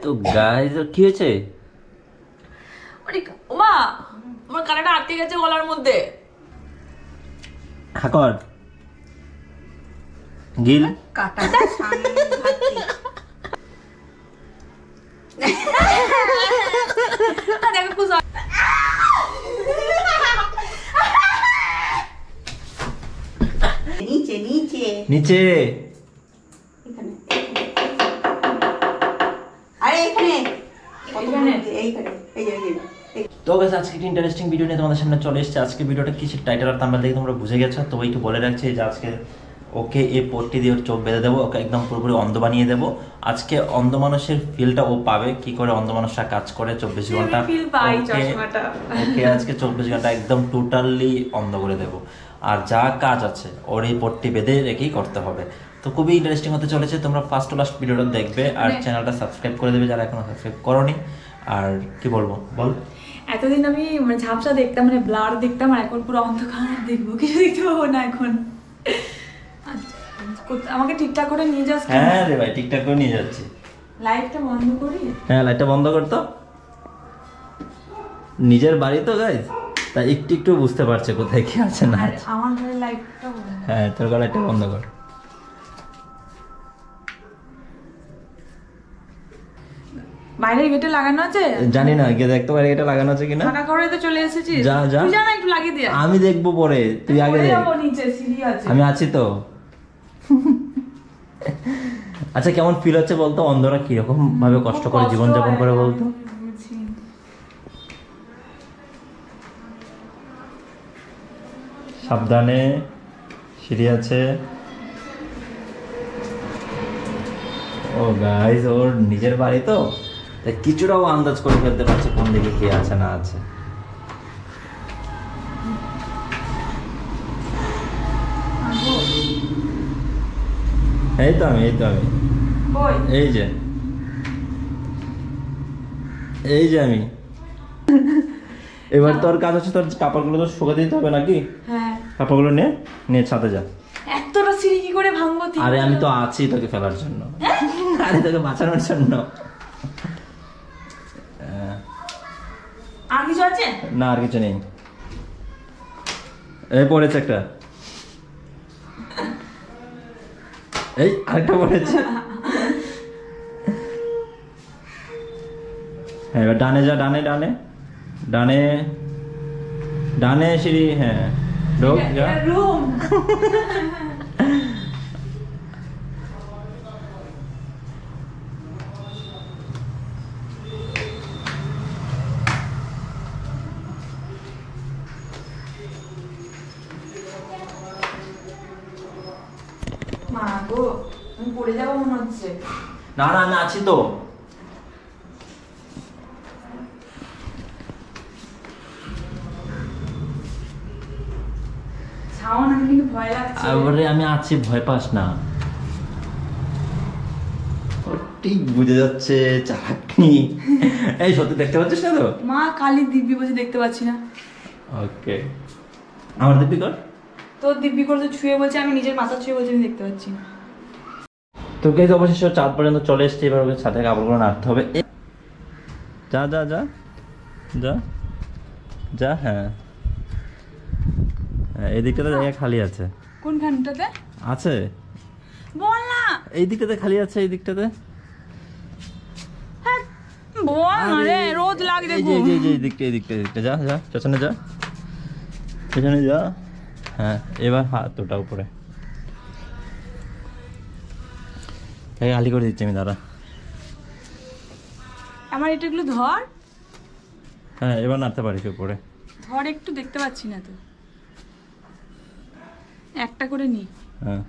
তো গাইস কি হয়েছে? ওমা আমার কানেটা আটকে গেছে গলার মধ্যে। হাকর গিল কাটাটা সাংঘাতিক। দেখো কুস নিচে নিচে নিচে। এখানে আরে এখানে এইখানে এই যে তো গাইস আজকে একটা ইন্টারেস্টিং ভিডিও নিয়ে তোমাদের সামনে চলে এসেছে। আজকে ভিডিওটা কিসের টাইটেল আর থাম্বনেল দেখে তোমরা বুঝে গেছো। তো একটু বলে রাখছি যে আজকে ওকে এই পট্টি দিয়ে ওর চোখ বেঁধে দেবো, ওকে একদম পুরোপুরি অন্ধ বানিয়ে দেবো। আজকে অন্ধ মানুষের ফিলটা ও পাবে, কি করে অন্ধ মানুষরা কাজ করে 24 ঘন্টা। ওকে আজকে 24 ঘন্টা একদম টোটালি অন্ধ করে দেবো। আর যা কাজ আছে ওর এই পট্টি বেঁধে রেখেই করতে হবে। তো খুবই ইন্টারেস্টিং হতে চলেছে, তোমরা ফার্স্ট টু লাস্ট ভিডিওটা দেখবে আর চ্যানেলটা সাবস্ক্রাইব করে দেবে যারা এখনো সাবস্ক্রাইব করোনি। আর কি বলবো বল, এতদিন আমি মানে ঝাপসা দেখতাম, মানে ব্লার দেখতাম, আর এখন পুরো অন্ধকার দেখবো, কিছু দেখতে পাবো না এখন। আমাকে ঠিকঠাক করে নিয়ে যাস? হ্যাঁ রে ভাই ঠিকঠাক করে নিয়ে যাচ্ছি। লাইটটা বন্ধ করি? হ্যাঁ লাইটটা বন্ধ করতো। নিজের বাড়ি তো গাইস, তাই একটু একটু বুঝতে পারছে কোথায় কি আছে না আছে। আমার ঘরে লাইটটা বন্ধ। হ্যাঁ তোর লাইটটা বন্ধ কর। বাইরের গেটে লাগানো আছে? জানি না, গিয়ে দেখতে পারি এটা লাগানো আছে কিনা। ফাঁকা করে তো চলে এসেছিস। যা যা, তুই জানা একটু লাগিয়ে দে। আমি দেখবো পরে, তুই আগে দেখ। নিচে সিঁড়ি আছে, আমি আছি তো। আচ্ছা কেমন ফিল হচ্ছে বলতো, অন্ধরা কিরকম ভাবে কষ্ট করে জীবন যাপন করে বলতো? সাবধানে, সিঁড়ি আছে। ও গাইস ওর নিজের বাড়ি তো, তাই কিছুটাও আন্দাজ করে ফেলতে পারছে কোন দিকে কে আছে না আছে। এই তো আমি এই যে আমি। এবার তোর কাজ হচ্ছে, তোর কাপড়গুলো তো শুকাতে দিতে হবে নাকি? হ্যাঁ কাপড়গুলো নিয়ে ছাদে যা। এতটা সিঁড়ি কি করে ভাঙবো? আরে আমি তো আছি তোকে ফেলার জন্য, আরে তোকে বাঁচানোর জন্য। আর কিছু আছে না, আর কিছু নেই। এই পড়েছে একটা, এই আরেকটা পড়েছে। হ্যাঁ এবার ডানে যা, ডানে সিঁড়ি। হ্যাঁ ঢোক যা। রুম মা গো, আমি পড়ে যাবো মনে হচ্ছে। না না আমি আছি তো। ছাওন, আমি কিন্তু ভয় লাগছে। আরে আমি আছি, ভয় পাস না। ঠিক বুঝে যাচ্ছে চালাকি। এই সত্যি দেখতে পাচ্ছিস না তো? মা কালী দিব্যি বলছে দেখতে পাচ্ছি না। ওকে আমার দিব্যি কর। তোর দিব্যি করে ছুঁয়ে বলছে, আমি নিজের মাথা ছুঁয়ে বলছি আমি দেখতে পাচ্ছি না। তো গাইস অবশেষে চাঁদ পর্যন্ত চলে এসেছে। এবার ওকে ছাদে কাপড়গুলো নাড়তে হবে। যা যা যা যা যা। হ্যাঁ এই দিকটাতে জায়গা খালি আছে। কোনখানটাতে আছে বল না? এই দিকটাতে খালি আছে, এই দিকটাতে। বল না রে, রোজ লাগ দেখো। এই দিকটা যা যা, পেছনে যা। হ্যাঁ এবার হাত ওটা উপরে খালি করে দিচ্ছি আমি, দাঁড়া। আমার এটাগুলো ধর। হ্যাঁ এবার নাড়তে পারিস উপরে। ধর একটু, দেখতে পাচ্ছি না তো। একটা করে নি। হ্যাঁ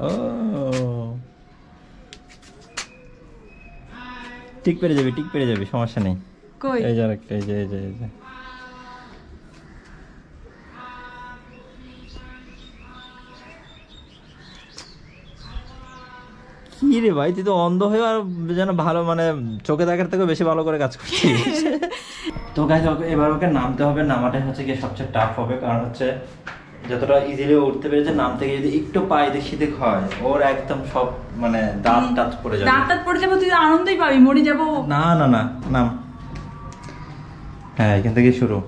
ও ঠিক পেরে যাবি, সমস্যা নেই। কই এই যে আরেকটা, এই যে কি রে ভাই, তুই তো অন্ধ হয়ে আর যেন ভালো, মানে চোখে দেখার থেকে বেশি ভালো করে কাজ করছিস। তো গাইস এবার ওকে নামতে হবে। নামাটাই হচ্ছে গিয়ে সবচেয়ে টাফ হবে, কারণ হচ্ছে যতটা ইজিলি উঠতে পেরেছে, নাম থেকে যদি একটু পায়ে দিক সেদিক হয়, ওর একদম সব মানে দাঁত টাত পড়ে যাবে। দাঁত পড়ে যাবে, তুই আনন্দই পাবি, মরে যাবো। না না না নাম, হ্যাঁ এখান থেকে শুরু।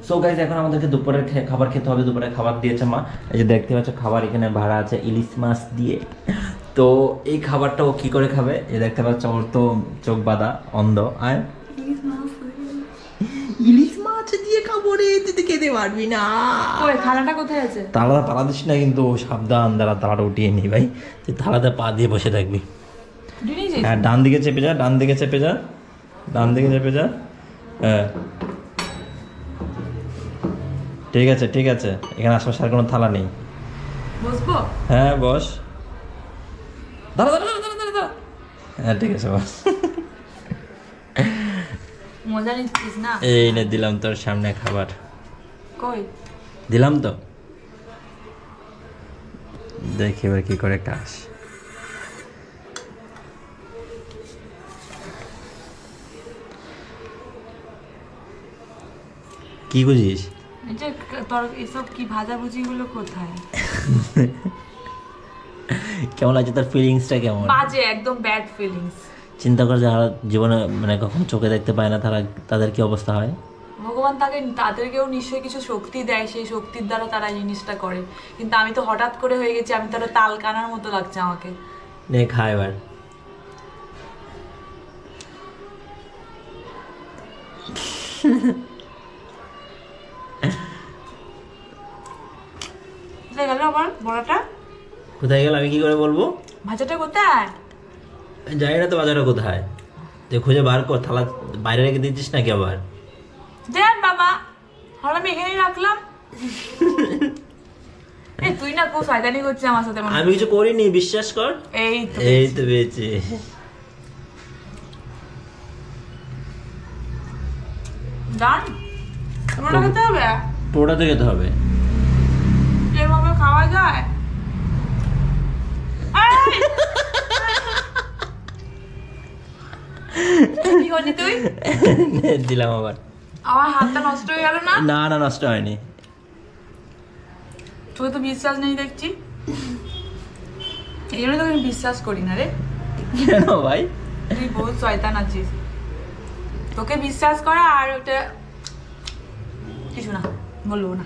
সো গাইজ, এখন আমাদেরকে দুপুরের খাবার খেতে হবে। দুপুরে খাবার দিয়েছে মা, এই যে দেখতে পাচ্ছ খাবার এখানে ভাড়া আছে ইলিশ মাছ দিয়ে। তো এই খাবারটা ও কি করে খাবে, এই দেখতে পাচ্ছ ওর তো চোখ বাঁধা, অন্ধ। আর ইলিশ মাছ দিয়ে খাবো রে, তুই তো খেতে পারবি না। ওই থালাটা কোথায় আছে? তালা দিস না কিন্তু, সাবধান, দ্বারা তালাটা উঠিয়ে নি ভাই। তুই তালাতে পা দিয়ে বসে থাকবি। হ্যাঁ, ডান দিকে চেপে যা, ডান দিকে চেপে যা, ডান দিকে চেপে যা। হ্যাঁ ঠিক আছে ঠিক আছে, এখানে আশেপাশে আর কোনো থালা নেই। বসবো? হ্যাঁ বস। দাঁড়া দাঁড়া দাঁড়া দাঁড়া দাঁড়া। হ্যাঁ ঠিক আছে বস। মজা নিচ্ছিস না? এই নে দিলাম তোর সামনে খাবার। কই দিলাম তো, দেখি এবার কি করে কাজ। কি বুঝিস? তোর এসব কি ভাজাভুজি গুলো কোথায়? কেমন লাগছে তোর ফিলিংসটা? কেমন? বাজে, একদম ব্যাড ফিলিংস। চিন্তা কর যারা জীবনে মানে কখন চোখে দেখতে পায় না, তাদের কি অবস্থা হয়। ভগবান তাদেরকেও নিশ্চয়ই কিছু শক্তি দেয়, সেই শক্তির দ্বারা তারা জিনিসটা করে। কিন্তু আমি তো হঠাৎ করে হয়ে গেছি, আমি তো তাল কানার মতো লাগছে আমাকে। নে খা এবার। কোথায় গেল আমার বড়াটা? কোথায় গেল আমি কি করে বলবো? ভাজাটা কোথায়? জানি না তো বাজারটা কোথায়, তুই খুঁজে বার কর। থালা বাইরে রেখে দিচ্ছিস নাকি আবার? দেন বাবা, হল আমি এখানেই রাখলাম। এই তুই না খুব শয়তানি করছিস আমার সাথে। আমি কিছু করিনি, বিশ্বাস কর। এই তো পেয়েছি। ডান, পুরোটা খেতে হবে? পুরোটা তো খেতে হবে। এভাবে খাওয়া যায়? কি হলি তুই? দিলাম আবার। আমার হাতটা নষ্ট হয়ে গেল না? না না নষ্ট হয়নি। তোকে তো বিশ্বাস নেই দেখছি, এই জন্য তোকে আমি বিশ্বাস করি না রে। কেন ভাই? তুই বহুত শয়তান আছিস, তোকে বিশ্বাস করা আর ওটা কিছু না, বলবো না।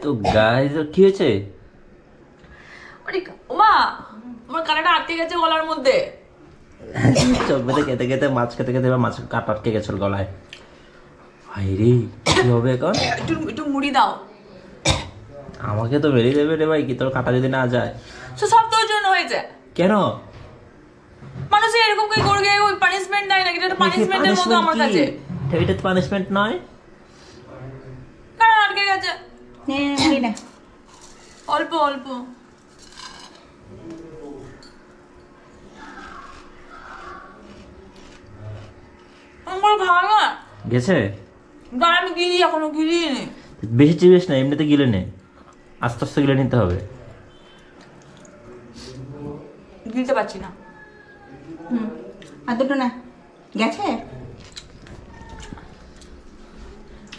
তো গাইস কি হয়েছে? ওমা, আমার কাঁটাটা আটকে গেছে গলার মধ্যে। চোখ বেঁধে খেতে খেতে মাছ খেতে খেতে এবার মাছ কাটা আটকে গেছিল গলায়। ভাই রে, কি হবে এখন? একটু মুড়ি দাও। আমাকে তো বেরিয়ে দেবে রে ভাই, কি তোর কাটা যদি না যায়? সব তোর জন্য হয়েছে। কেন? মানুষের এরকম কি করবে, ওই পানিশমেন্ট দেয় নাকি? এটা পানিশমেন্টের মতো আমার কাছে। এটা তো পানিশমেন্ট নয়। কারণ আটকে গেছে। নে মুড়ি নে। অল্প অল্প। আমার ভালো না গেছে? দাঁড়া, আমি গিলি, এখনো গিলি নি। বেশি চিবিস না, এমনিতে গিলে নে, আস্তে আস্তে গিলে নিতে হবে। গিলতে পারছি না। আর দুটো না গেছে।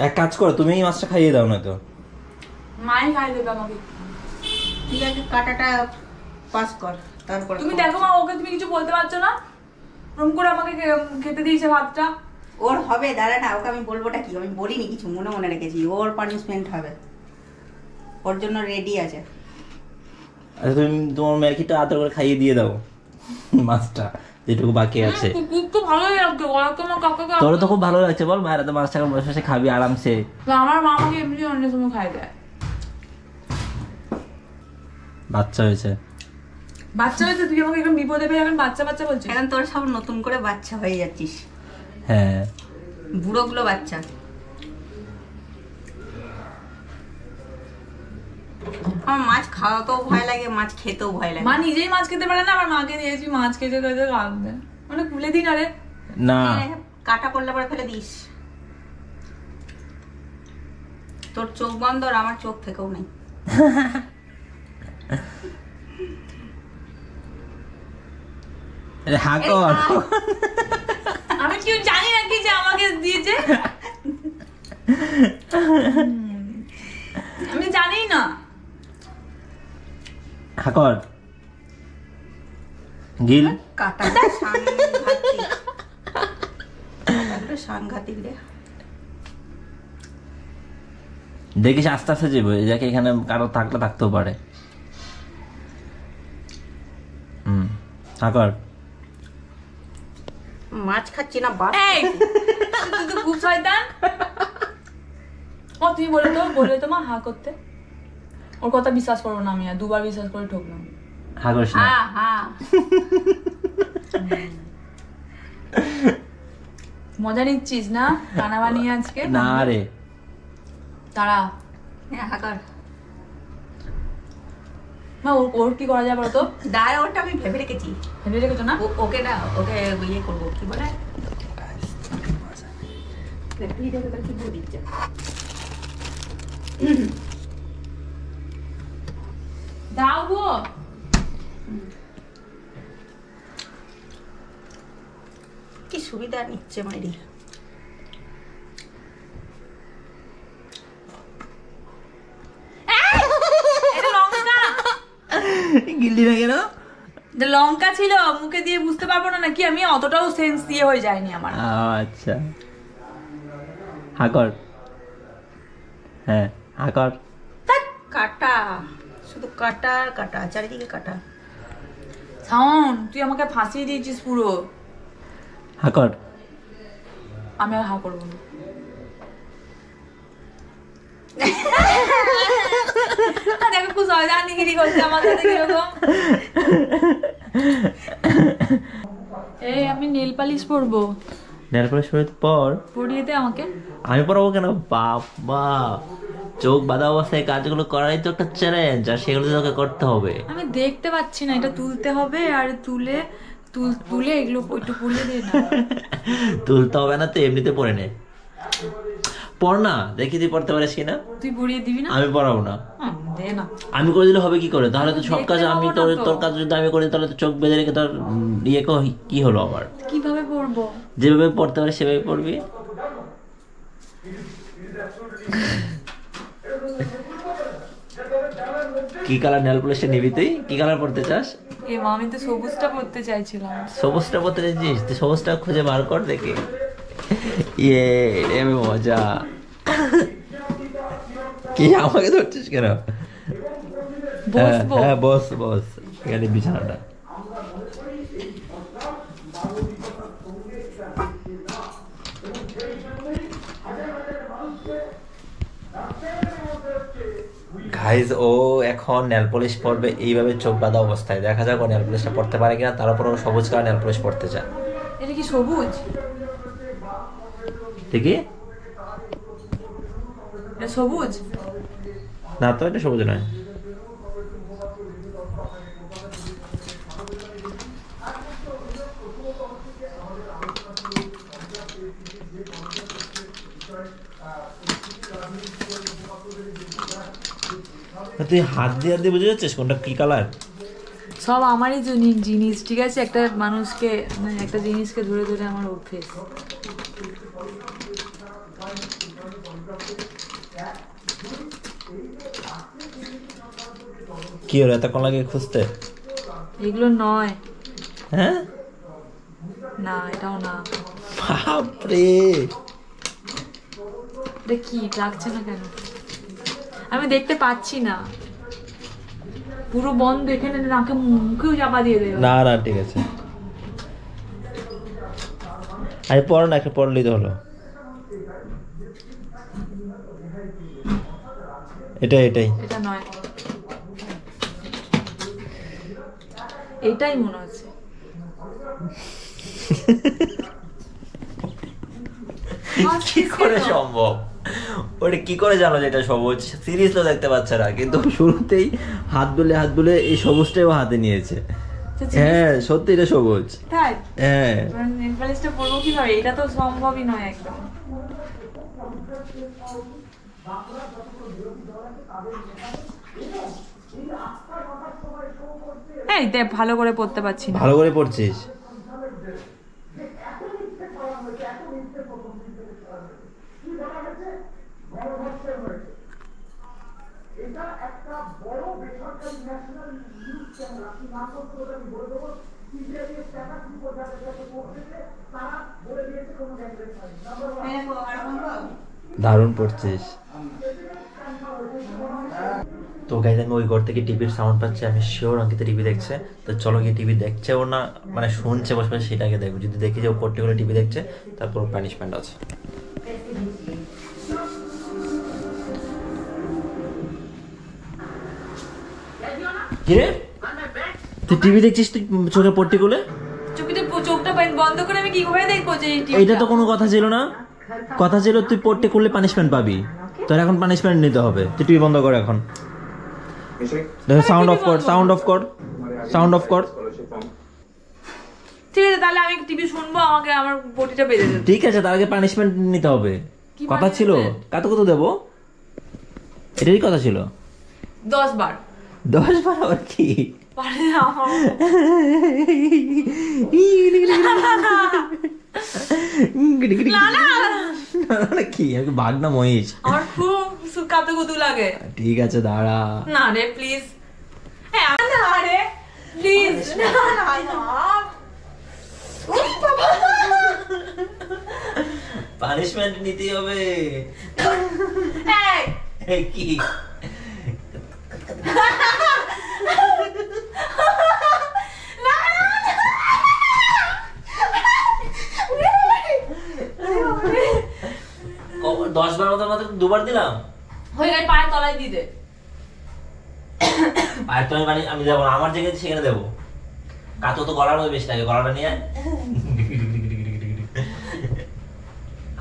এক কাজ করো, তুমি এই মাছটা খাইয়ে দাও না তো। মাই খাই দেবে আমাকে। ঠিক আছে, কাটাটা পাস কর, তারপর তুমি দেখো মা, ওকে তুমি কিছু বলতে পারছো না? রুম করে আমাকে খেতে দিয়েছে ভাতটা। ওর হবে, দাঁড়া না, ওকে আমি বলবোটা কি, আমি বলিনি কিছু, মনে মনে রেখেছি। ওর পানিশমেন্ট হবে, ওর জন্য রেডি আছে। আচ্ছা তুমি তোমার মেয়েকে আদর করে খাইয়ে দিয়ে দাও মাছটা যেটুকু বাকি আছে। তো ভালোই লাগছে, ওরা তো আমার কাকাকে। তোর তো খুব ভালো লাগছে, বল মায়ের তো মাছটা বসে বসে খাবি আরামসে। আমার মা আমাকে এমনি অন্য সময় খাই দেয়। বাচ্চা হয়েছে, বাচ্চা হয়েছে, তুই আমাকে এখন বিপদে পেয়ে এখন বাচ্চা বাচ্চা বলছিস। এখন তোর সব নতুন করে বাচ্চা হয়ে যাচ্ছিস। হ্যাঁ বুড়োগুলো বাচ্চা। আমার মাছ খাওয়াতেও ভয় লাগে, মাছ খেতেও ভয় লাগে। মা নিজেই মাছ খেতে পারে না, আমার মাকে দিয়েছি মাছ খেতে খেতে কাঁদবে। মানে খুলে দিন আরে না, কাটা পড়লে পরে ফেলে দিস। তোর চোখ বন্ধ আর আমার চোখ থেকেও নেই। হা কর। আমি কেউ জানি নাকি যে আমাকে দিয়েছে। আমি জানি না। হাকর গিল কাটাটা সাংঘাতিক, কাটাটা সাংঘাতিক রে। দেখিস আস্তে আস্তে যাবো, যাকে এখানে কারো থাকলে থাকতেও পারে। হাকর মাছ খাচ্ছি না বাপ। এই তুই তো খুব শয়তান। ও তুই বলে তো মা হা করতে। ওর কথা বিশ্বাস করবো না আমি, আর দুবার বিশ্বাস করে ঠকলাম। হাকর হ্যাঁ হ্যাঁ মজা নিচ্ছিস না কানা বানিয়ে আজকে? না রে, তারা হ্যাঁ হাকার মা ওর কি করা যায় বলো তো? দাঁড়া, ওটা আমি ভেবে রেখেছি। ভেবে রেখেছো না? ওকে না, ওকে ইয়ে করবো, কি বলে তুই দেখে তার কি বলে দিচ্ছে। দাও গো। কি সুবিধা নিচ্ছে মাইরি। এটা লঙ্কা। গিল্লি না কেন? এটা লঙ্কা ছিল, মুখে দিয়ে বুঝতে পারবো না নাকি? আমি অতটাও সেন্স দিয়ে হয়ে যায়নি আমার। আচ্ছা হাকর, হ্যাঁ হাকর। কাটা, শুধু কাটা আর কাটা, চারিদিকে কাটা। শাওন তুই আমাকে ফাঁসিয়ে দিয়েছিস পুরো। হাকর আমি আর হা করবো না। দেখো খুব শয়তানিগিরি করছে আমার সাথে কিরকম। এই আমি নেল পালিশ পরবো। নেল পালিশ পর পরিয়ে দে আমাকে। আমি পড়াবো কেন? বাবা, চোখ বাঁধা অবস্থায় কাজগুলো করাই তো একটা চ্যালেঞ্জ, আর সেগুলো তোকে করতে হবে। আমি দেখতে পাচ্ছি না, এটা তুলতে হবে, আর তুলে এগুলো একটু পরিয়ে দে না। তুলতে হবে না তো, এমনিতে পড়ে নে। পড় না, দেখি তুই পড়তে পারিস কিনা। তুই পরিয়ে দিবি না? আমি পড়াবো না। দে না। আমি করে দিলে হবে কি করে? তাহলে তো সব কাজ আমি দেখতে পাবো না তো। তোর কাজ যদি আমি করি তাহলে তো চোখ বেঁধে রেখে তোর ইয়ে কি হলো আবার? কিভাবে পরবো? যেভাবে পড়তে পারে সেভাবে পড়বি। কি কালার নেল পলিশটা নিবি তুই? কি কালার পড়তে চাস? এ মা, আমি তো সবুজটা পরতে চাইছিলাম। সবুজটা পড়তে চাইছিস? তুই সবুজটা খুঁজে বার কর দেখি। ইয়ে আমি মজা। কি আমাকে ধরছিস কেন? বসবো? হ্যাঁ বস বস, এখানে বিছানাটা। গাইজ ও এখন নেল পলিশ পরবে এইভাবে চোখ বাঁধা অবস্থায়। দেখা যাক ও নেল পলিশটা পড়তে পারে কিনা। তার উপর ও সবুজ কালার নেল পলিশ পড়তে চায়। এটা কি সবুজ? দেখি। এটা সবুজ? না তো, এটা সবুজ নয়। তুই হাত দিয়ে বুঝে যাচ্ছিস কোনটা কি কালার? সব আমারই জিনিস, ঠিক আছে? একটা মানুষকে মানে একটা জিনিসকে ধরে ধরে আমার অভ্যেস। কি হলো এতক্ষণ লাগে খুঁজতে? এগুলো নয়। হ্যাঁ না, এটাও না। বাপরে, এটা কি লাগছে না কেন? আমি দেখতে পাচ্ছি না, পুরো বন্ধ। এখানে নাকে মুখেও চাপা দিয়ে দেবে। না না ঠিক আছে, আমি পড়ো না, একটা পড়লেই তো হলো। এটাই এটা নয়, এটাই মনে হচ্ছে। কি করে সম্ভব? ওটা কি করে জানো যে এটা সবুজ? সিরিজ তো দেখতে পাচ্ছে না, কিন্তু শুরুতেই হাত বুলে এই সবুজটাই ও হাতে নিয়েছে। হ্যাঁ সত্যি এটা সবুজ। তাই? হ্যাঁ নেল পালিশটা পরবো কিভাবে? এটা তো সম্ভবই নয় একদম। এই দেখ, ভালো করে পড়তে পারছি না। ভালো করে পড়ছিস? দারুণ পড়ছিস। তো গাইজ আমি ওই ঘর থেকে টিভির সাউন্ড পাচ্ছি, আমি শিওর অঙ্কিত টিভি দেখছে। তো চলো গিয়ে টিভি দেখছে ও না মানে শুনছে বসে বসে সেটাকে দেখবো। যদি দেখি যে ও পর্টিকুলার টিভি দেখছে তারপর পানিশমেন্ট আছে। কিরে তুই টিভি দেখছিস, তুই চোখে পট্টি খুলে? চোখটা বন্ধ করে আমি কিভাবে দেখবো যে এইটা তো কোনো কথা ছিল না। কথা ছিল তুই পট্টি খুললে পানিশমেন্ট পাবি, তোর এখন পানিশমেন্ট নিতে হবে। তুই টিভি বন্ধ কর এখন। সাউন্ড অফ কর, সাউন্ড অফ কর, সাউন্ড অফ কর। ঠিক আছে তাহলে আমি টিভি শুনবো, আমাকে আমার বটিটা বেঁধে দেবে। ঠিক আছে, তার আগে পানিশমেন্ট নিতে হবে। কথা ছিল কত দেবো, এটারই কথা ছিল। 10 বার। 10 বার আর কি? পারে না আমার। না কি আমি বাঘ না মহিষ? আমার খুব কাতুকুতু লাগে। ঠিক আছে দাঁড়া। না রে প্লিজ, হ্যাঁ না রে প্লিজ, না না পানিশমেন্ট নিতে হবে। এই কি ও 10 বার মতো মাত্র 2 বার দিলাম। হয়ে গেছে, পায়ের তলায় দিয়ে দে। পায়ের তলায় মানে আমি দেবো না, আমার জায়গায় সেখানে দেবো। কাতো তো গলার মধ্যে বেশি লাগে, গলাটা নিয়ে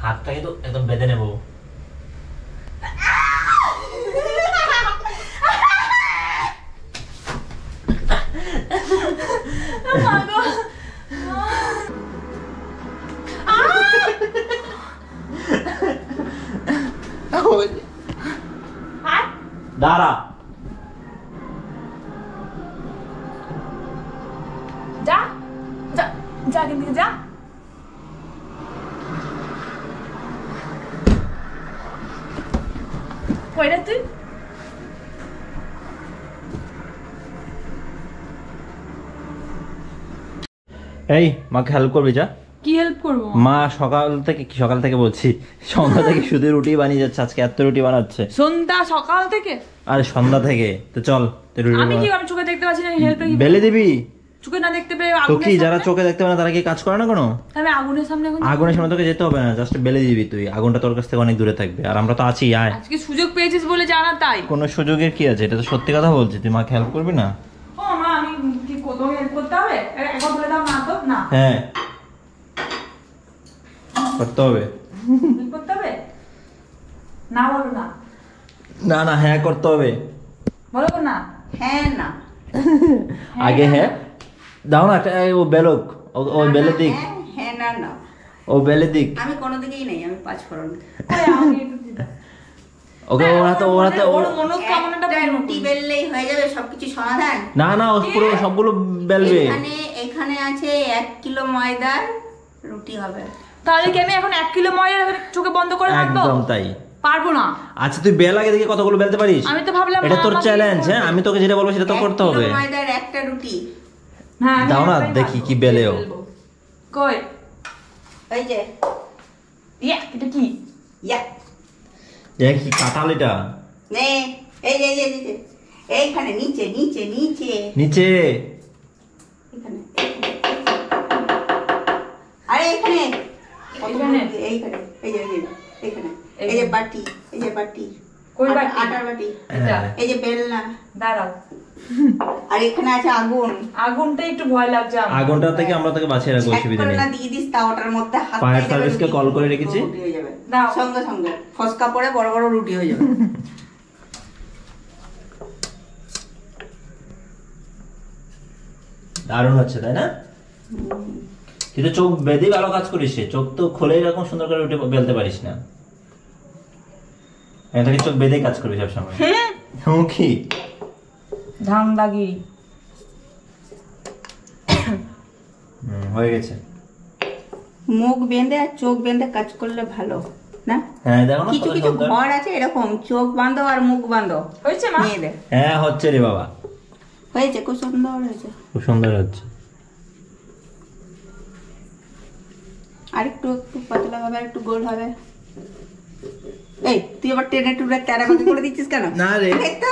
হাতটা কিন্তু একদম বেঁধে নেবো। দাঁড়া যা যা যা কিন্তু যা। কইরা তুই এই মাকে হেল্প করবি যা। কি হেল্প করবো? মা সকাল থেকে বলছি সন্ধ্যা থেকে শুধু রুটি বানিয়ে যাচ্ছে, আজকে এত রুটি বানাচ্ছে। সন্ধ্যা সকাল থেকে? আরে সন্ধ্যা থেকে তো চল তুই রুটি আমি কি, আমি চোখে দেখতে পাচ্ছি না, হেল্প বেলে দিবি। চোখে না দেখতে পেয়ে তো কি যারা চোখে দেখতে পায় না তারা কি কাজ করে না কোনো? আমি আগুনের সামনে এখন আগুনের সামনে তোকে যেতে হবে না, জাস্ট বেলে দিবি তুই। আগুনটা তোর কাছ থেকে অনেক দূরে থাকবে, আর আমরা তো আছি। আয়, আজকে সুযোগ পেয়েছিস বলে জানা, তাই কোনো সুযোগের কি আছে? এটা তো সত্যি কথা বলছি। তুই মাকে হেল্প করবি না? ও মা, আমি কি কত হেল্প করতে হবে? একবার বলে দাও না তো। না হ্যাঁ করতে হবে। হেল্প করতে হবে না, বলো না। না না হ্যাঁ করতে হবে। বলো না। হ্যাঁ না আগে হ্যাঁ দাও না, ও বেলক, ও বেলে দিক, হ্যাঁ না না ও বেলে দিক। আমি কোনো দিকেই নেই, আমি 5 ফোড়ন। আমাকে একটু দিতে। ওকে ওরা তো ওর মনস্কামনাটা একটা পূর্ণ রুটি বেললেই হয়ে যাবে সবকিছু সমাধান। না না ও পুরো সবগুলো বেলবে। এখানে আছে 1 কিলো ময়দার রুটি হবে। তাহলে কি আমি এখন 1 কিলো ময়দা চোখে বন্ধ করে রাখবো? একদম তাই। পারবো না। আচ্ছা তুই বেল আগে দেখে কতগুলো বেলতে পারিস? আমি তো ভাবলাম এটা তোর আমাকে চ্যালেঞ্জ। হ্যাঁ আমি তোকে যেটা বলবো সেটা তো করতে 1 হবে। কিলো ময়দার একটা রুটি। হ্যাঁ আমি দাও না, একটাই দেখি পারবো। কি বেলেও। কই এই যে ইয়া, এটা কি? ইয়া কি কাঁঠাল এটা? নে এই যে এই যে এইখানে নিচে নিচে নিচে নিচে এখানে আরে এখানে এখানে? এইখানে এই যে এখানে এই যে বাটি, এই যে বাটি, কই বাটি? আটার বাটি, এটা এই যে বেলনা। দাঁড়াও, আর এখানে আছে আগুন। আগুনটা একটু ভয় লাগছে আমার। আগুনটা থেকে আমরা তোকে বাঁচিয়ে রাখবো, এক অসুবিধা করে নেই। না দিয়ে দিস তাওয়াটার মধ্যে হাত ফায়ার দিয়ে যাবে, সার্ভিসকে রুটি কল করে রেখেছি। রুটি হয়ে যাবে দাও। সঙ্গে সঙ্গে ফসকা পড়ে বড় বড় রুটি হয়ে যাবে। দারুণ হচ্ছে তাই না? তুই তো চোখ বেঁধে ভালো কাজ করিস, চোখ তো খুলে এরকম সুন্দর করে রুটি বেলতে পারিস না। এটাকে চোখ বেঁধে কাজ করবি সবসময়। কি ধান্দাগিরি। হয়ে গেছে। মুখ বেঁধে আর চোখ বেঁধে কাজ করলে ভালো। না হ্যাঁ দেখো না কিছু কত কিছু সুন্দর। ঘর আছে এরকম চোখ বাঁধো আর মুখ বাঁধো হয়েছে মা? মেয়েদের। হ্যাঁ হচ্ছে রে বাবা, হয়েছে, খুব সুন্দর হয়েছে। খুব সুন্দর হচ্ছে। আর একটু একটু পাতলা হবে, আর একটু গোল হবে। এই তুই আবার টেনে টুনে তেরাবাকি করে দিচ্ছিস কেন? না রে। এই তো।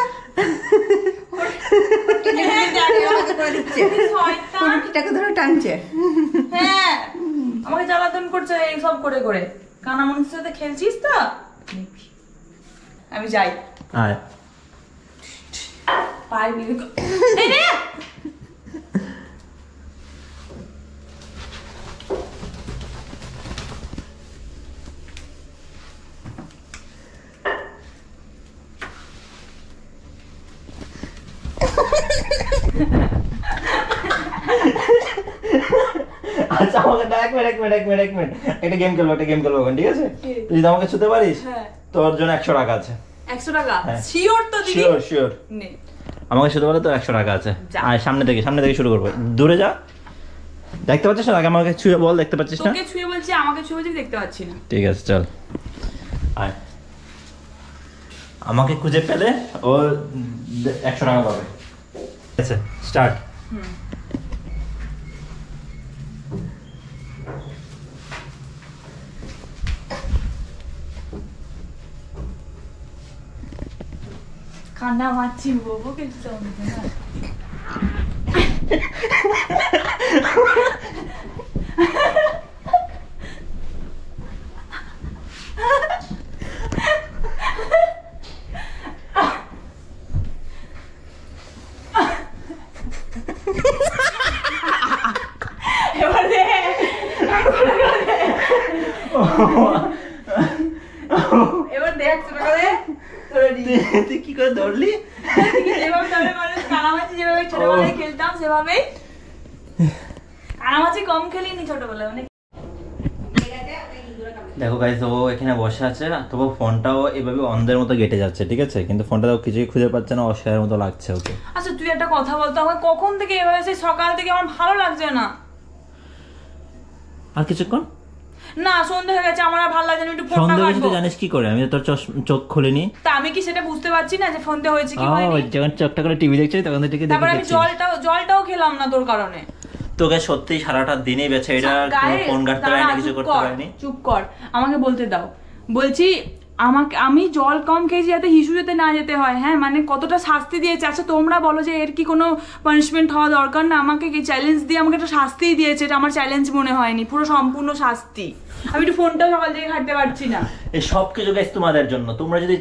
টেনে টুনে তেরাবাকি করে দিচ্ছে। শয়তান। পুরুষটাকে ধরে টানছে। হ্যাঁ আমাকে জ্বালাতন করছে এই সব করে করে। কানা মানুষের সাথে খেলছিস তো? আমি যাই। আয় পায়ে বিয়ে কর- এই রে! আচ্ছা আমাকে এক মিনিট একটা গেম খেলবো এখন, ঠিক আছে? কি? তুই যদি আমাকে ছুতে পারিস হ্যাঁ। তোর জন্য 100 টাকা আছে। 100 টাকা? হ্যাঁ। শিওর তো দিদি? শিওর নে। আমাকে ছুতে পারলে তোর 100 টাকা আছে। যা। আয় সামনে থেকে শুরু করবো। দূরে যা, দেখতে পাচ্ছিস না? আগে আমাকে ছুঁয়ে বল, দেখতে পাচ্ছিস না? তোকে ছুঁয়ে বলছি, আমাকে ছুঁয়ে বলছি, দেখতে পাচ্ছি না। ঠিক আছে চল আয়। আমাকে খুঁজে পেলে ও 100 টাকা পাবে। ঠিক আছে স্টার্ট। কান্না মারছি বলবো কিছু তো মনে হয় না। এবার দে। এবার দে 100 টাকা দে। ধরে নি। তুই কি করে ধরলি? যেভাবে ধরে মানুষ কানামাছি যেভাবে ছোটবেলায় খেলতাম সেভাবেই। কানামাছি কম খেলিনি ছোটবেলায়, মানে দেখো গাইস, ও এখানে বসে আছে, তবু ফোনটাও এভাবে অন্ধের মতো গেটে যাচ্ছে, ঠিক আছে? কিন্তু ফোনটা তো কিছুই খুঁজে পাচ্ছে না, অসহায়ের মতো লাগছে ওকে। আচ্ছা তুই একটা কথা বলতো আমাকে, কখন থেকে এভাবে সেই সকাল থেকে আমার ভালো লাগছে না। আর কিছুক্ষণ না সন্ধ্যা হয়ে গেছে, আমার আর ভালো লাগছে না, একটু ফোনটা সন্ধ্যা হয়েছে কাটবো। তো জানিস কি করে? আমি তো তোর চোখ খুলিনি। তা আমি কি সেটা বুঝতে পারছি না যে ফোনটা হয়েছে কি হয়নি? যখন চোখটা করে টিভি দেখছিস তখন থেকে তারপর আমি দেখছিস। জলটাও খেলাম না তোর কারণে। তোকে সত্যি সারাটা দিনই বেছে এটা গায়ে ফোন ঘাটতে দাঁড়া, পারিনি, কিছু চুপ করতে কর, পারিনি। চুপ কর, আমাকে বলতে দাও। বলছি আমি জল কম খেয়েছি যাতে হিসু যেতে না যেতে হয়। হ্যাঁ মানে কতটা শাস্তি দিয়েছে। আচ্ছা তোমরা বলো যে এর কি কোনো পানিশমেন্ট হওয়া দরকার না? আমাকে কি চ্যালেঞ্জ দিয়ে আমাকে একটা শাস্তিই দিয়েছে, এটা আমার চ্যালেঞ্জ মনে হয়নি, পুরো সম্পূর্ণ শাস্তি। আমি একটু ফোনটাও সকাল থেকে ঘাটতে পারছি না। এই সব কিছু গাইস তোমাদের জন্য। তোমরা যদি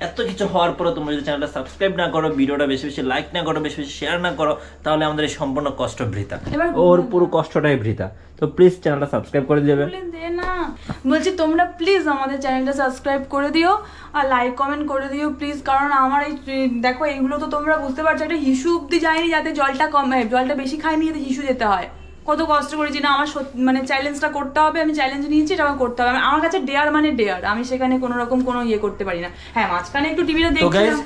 এত কিছু হওয়ার পরে তোমরা যদি চ্যানেলটা সাবস্ক্রাইব না করো, ভিডিওটা বেশি বেশি লাইক না করো, বেশি বেশি শেয়ার না করো, তাহলে আমাদের এই সম্পূর্ণ কষ্ট বৃথা। এবার ওর পুরো কষ্টটাই বৃথা। তো প্লিজ চ্যানেলটা সাবস্ক্রাইব করে দেবে। বলে দে না। বলছি তোমরা প্লিজ আমাদের চ্যানেলটা সাবস্ক্রাইব করে দিও আর লাইক কমেন্ট করে দিও প্লিজ, কারণ আমার এই দেখো এইগুলো তো তোমরা বুঝতে পারছো, এটা হিসু অব্দি যায়নি যাতে জলটা বেশি খায়নি যাতে হিসু যেতে হয়। কত কষ্ট করেছি না, আমার মানে চ্যালেঞ্জটা করতে হবে, আমি চ্যালেঞ্জ নিয়েছি, এটা আমার করতে হবে। আমার কাছে ডেয়ার মানে ডেয়ার, আমি সেখানে কোনো রকম কোনো ইয়ে করতে পারি না। হ্যাঁ মাঝখানে একটু টিভিটা তো গাইস দেখছিলাম।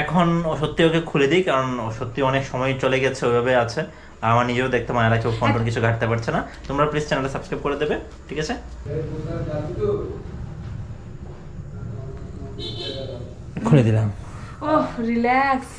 এখন ও সত্যি ওকে খুলে দিই, কারণ ও সত্যি অনেক সময় চলে গেছে ওইভাবে আছে। আর আমার নিজেও দেখতে মায়া লাগছে, ও ফোন টোন কিছু ঘাটতে পারছে না। তোমরা প্লিজ চ্যানেলটা সাবস্ক্রাইব করে দেবে, ঠিক আছে? খুলে দিলাম। ওহ রিল্যাক্স।